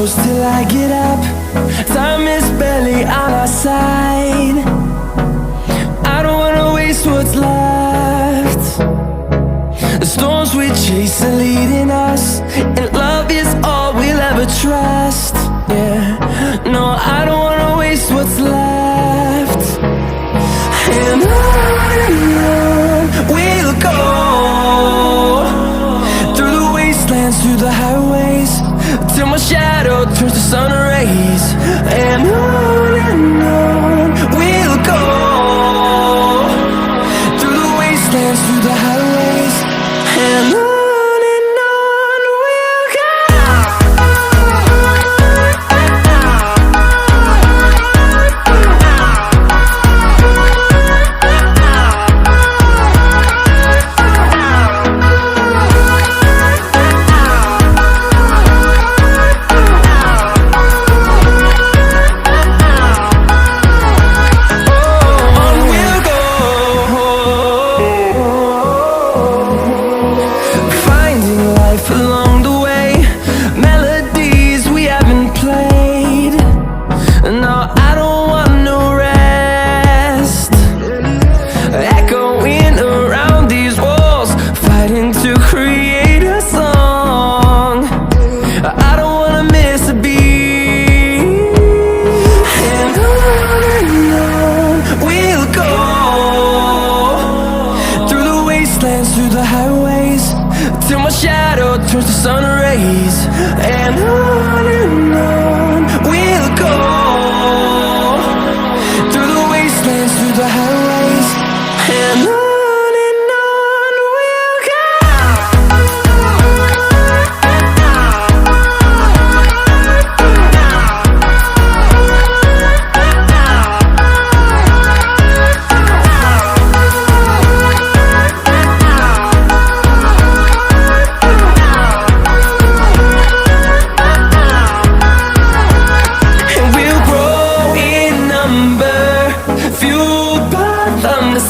close till I get up. Time is barely on our side. I don't wanna waste what's left. The storms we chase are leading us, and love is all we'll ever trust. Yeah, no, I don't wanna waste what's left. And on we'll go, through the wastelands, through the highways, till my shadow turns to sun rays. And on we'll go, through the wastelands, through the highways, and on. Through the highways, till my shadow turns to sun rays. And on we'll go, through the wastelands, through the highways, and on.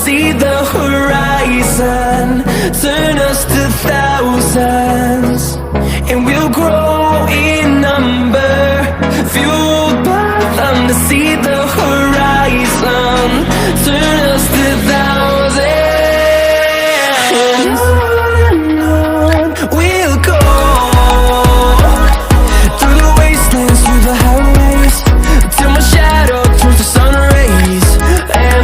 See the horizon turn us to thousands, and we'll grow in number, fueled by them. To see the horizon turn us to thousands, and on we'll go, through the wastelands, through the highways, till my shadow turns to sun rays. And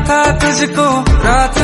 था तुझको रात